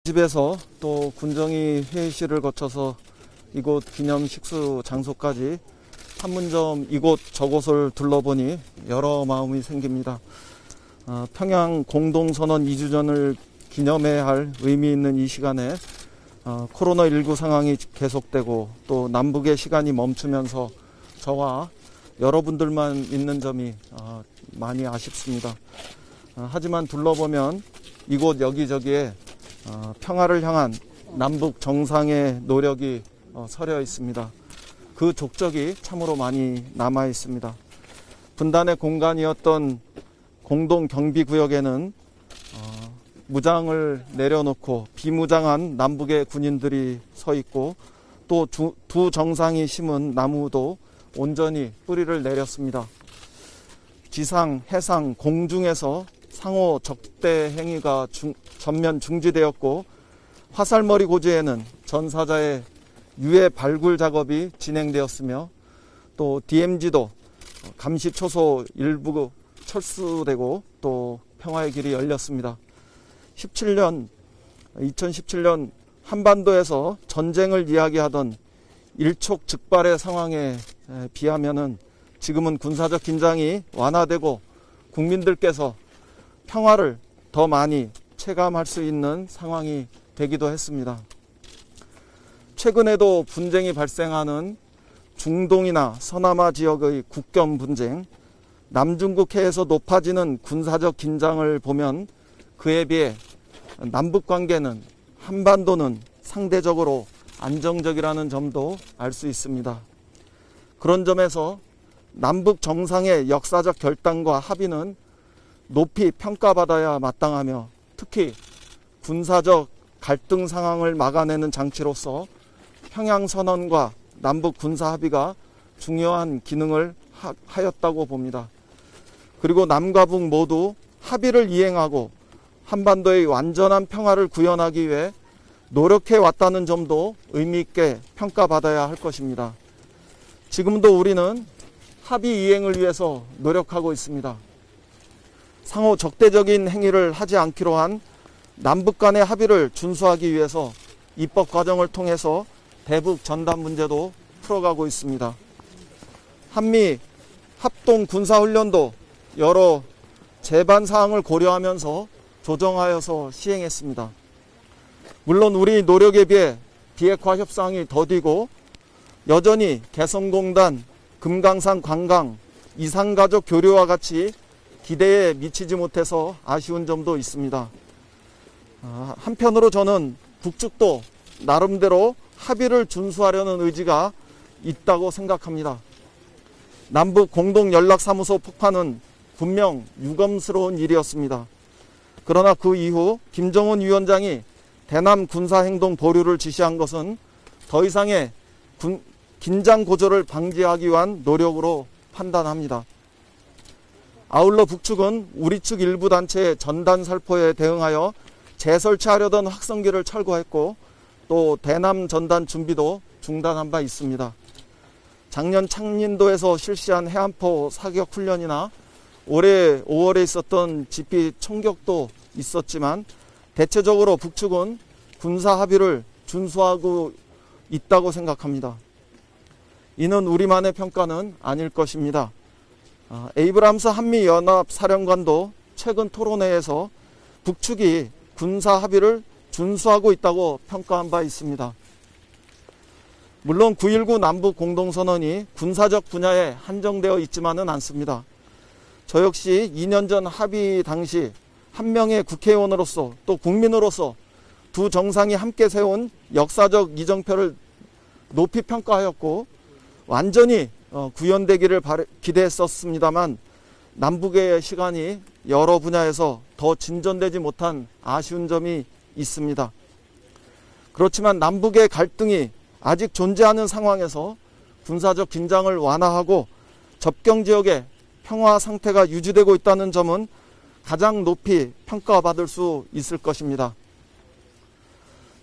집에서 또 군정위 회의실을 거쳐서 이곳 기념 식수 장소까지 판문점 이곳 저곳을 둘러보니 여러 마음이 생깁니다. 평양 공동선언 2주년을 기념해야 할 의미 있는 이 시간에 코로나19 상황이 계속되고 또 남북의 시간이 멈추면서 저와 여러분들만 있는 점이 많이 아쉽습니다. 하지만 둘러보면 이곳 여기저기에 평화를 향한 남북 정상의 노력이 서려 있습니다. 그 족적이 참으로 많이 남아 있습니다. 분단의 공간이었던 공동경비구역에는 무장을 내려놓고 비무장한 남북의 군인들이 서 있고 또 두 정상이 심은 나무도 온전히 뿌리를 내렸습니다. 지상, 해상, 공중에서 상호 적대 행위가 전면 중지되었고 화살머리 고지에는 전사자의 유해 발굴 작업이 진행되었으며 또 DMZ도 감시 초소 일부 철수되고 또 평화의 길이 열렸습니다. 2017년 한반도에서 전쟁을 이야기하던 일촉즉발의 상황에 비하면은 지금은 군사적 긴장이 완화되고 국민들께서 평화를 더 많이 체감할 수 있는 상황이 되기도 했습니다. 최근에도 분쟁이 발생하는 중동이나 서남아 지역의 국경 분쟁, 남중국해에서 높아지는 군사적 긴장을 보면 그에 비해 남북 관계는 한반도는 상대적으로 안정적이라는 점도 알 수 있습니다. 그런 점에서 남북 정상의 역사적 결단과 합의는 높이 평가받아야 마땅하며 특히 군사적 갈등 상황을 막아내는 장치로서 평양선언과 남북 군사 합의가 중요한 기능을 하였다고 봅니다. 그리고 남과 북 모두 합의를 이행하고 한반도의 완전한 평화를 구현하기 위해 노력해 왔다는 점도 의미 있게 평가받아야 할 것입니다. 지금도 우리는 합의 이행을 위해서 노력하고 있습니다. 상호 적대적인 행위를 하지 않기로 한 남북 간의 합의를 준수하기 위해서 입법 과정을 통해서 대북 전단 문제도 풀어가고 있습니다. 한미 합동 군사훈련도 여러 제반 사항을 고려하면서 조정하여서 시행했습니다. 물론 우리 노력에 비해 비핵화 협상이 더디고 여전히 개성공단, 금강산 관광, 이산가족 교류와 같이 기대에 미치지 못해서 아쉬운 점도 있습니다. 한편으로 저는 북측도 나름대로 합의를 준수하려는 의지가 있다고 생각합니다. 남북 공동연락사무소 폭파는 분명 유감스러운 일이었습니다. 그러나 그 이후 김정은 위원장이 대남 군사행동 보류를 지시한 것은 더 이상의 긴장 고조를 방지하기 위한 노력으로 판단합니다. 아울러 북측은 우리 측 일부 단체의 전단 살포에 대응하여 재설치하려던 확성기를 철거했고 또 대남 전단 준비도 중단한 바 있습니다. 작년 창린도에서 실시한 해안포 사격 훈련이나 올해 5월에 있었던 GP 총격도 있었지만 대체적으로 북측은 군사 합의를 준수하고 있다고 생각합니다. 이는 우리만의 평가는 아닐 것입니다. 에이브람스 한미연합사령관도 최근 토론회에서 북측이 군사 합의를 준수하고 있다고 평가한 바 있습니다. 물론 9.19 남북 공동선언이 군사적 분야에 한정되어 있지만은 않습니다. 저 역시 2년 전 합의 당시 한 명의 국회의원으로서 또 국민으로서 두 정상이 함께 세운 역사적 이정표를 높이 평가하였고 완전히 구현되기를 기대했었습니다만 남북의 시간이 여러 분야에서 더 진전되지 못한 아쉬운 점이 있습니다. 그렇지만 남북의 갈등이 아직 존재하는 상황에서 군사적 긴장을 완화하고 접경지역의 평화 상태가 유지되고 있다는 점은 가장 높이 평가받을 수 있을 것입니다.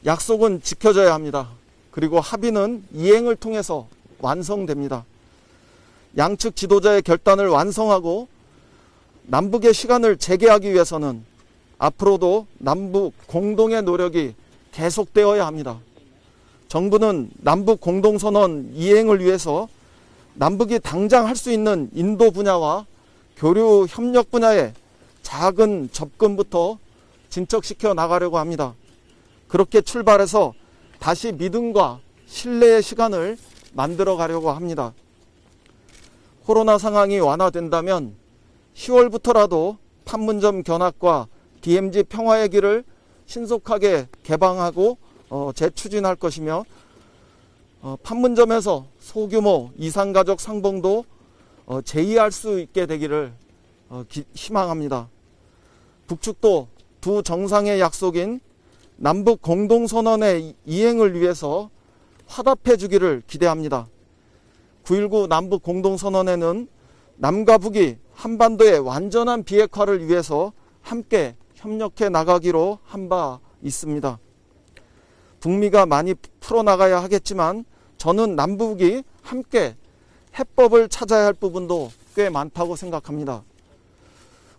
약속은 지켜져야 합니다. 그리고 합의는 이행을 통해서 완성됩니다. 양측 지도자의 결단을 완성하고 남북의 시간을 재개하기 위해서는 앞으로도 남북 공동의 노력이 계속되어야 합니다. 정부는 남북 공동선언 이행을 위해서 남북이 당장 할 수 있는 인도 분야와 교류 협력 분야에 작은 접근부터 진척시켜 나가려고 합니다. 그렇게 출발해서 다시 믿음과 신뢰의 시간을 만들어 가려고 합니다. 코로나 상황이 완화된다면 10월부터라도 판문점 견학과 DMZ 평화의 길을 신속하게 개방하고 재추진할 것이며 판문점에서 소규모 이산가족 상봉도 제의할 수 있게 되기를 희망합니다. 북측도 두 정상의 약속인 남북 공동선언의 이행을 위해서 화답해 주기를 기대합니다. 9.19 남북 공동선언에는 남과 북이 한반도의 완전한 비핵화를 위해서 함께 협력해 나가기로 한 바 있습니다. 북미가 많이 풀어나가야 하겠지만 저는 남북이 함께 해법을 찾아야 할 부분도 꽤 많다고 생각합니다.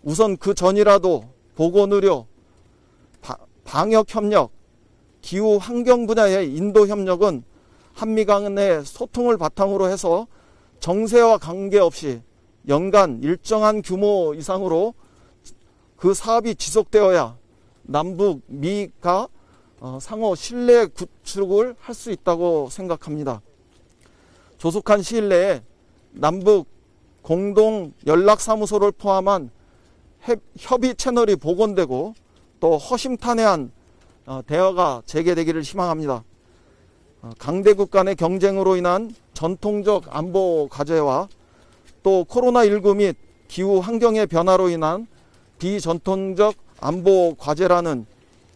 우선 그 전이라도 보건의료, 방역협력, 기후환경 분야의 인도협력은 한미 간의 소통을 바탕으로 해서 정세와 관계없이 연간 일정한 규모 이상으로 그 사업이 지속되어야 남북, 미가 상호 신뢰 구축을 할 수 있다고 생각합니다. 조속한 시일 내에 남북 공동 연락사무소를 포함한 협의 채널이 복원되고 또 허심탄회한 대화가 재개되기를 희망합니다. 강대국 간의 경쟁으로 인한 전통적 안보 과제와 또 코로나19 및 기후 환경의 변화로 인한 비전통적 안보 과제라는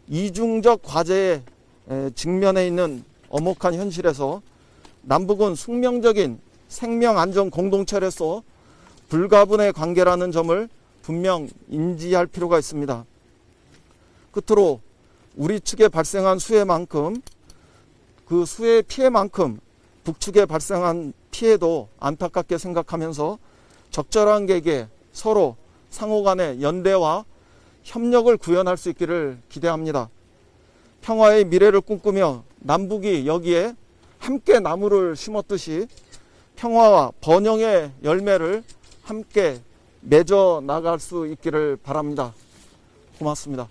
이중적 과제에 직면해 있는 엄혹한 현실에서 남북은 숙명적인 생명 안전 공동체로서 불가분의 관계라는 점을 분명 인지할 필요가 있습니다. 끝으로 우리 측에 발생한 수해만큼 그 수해 피해만큼 북측에 발생한 피해도 안타깝게 생각하면서 적절한 계기에 서로 상호 간의 연대와 협력을 구현할 수 있기를 기대합니다. 평화의 미래를 꿈꾸며 남북이 여기에 함께 나무를 심었듯이 평화와 번영의 열매를 함께 맺어 나갈 수 있기를 바랍니다. 고맙습니다.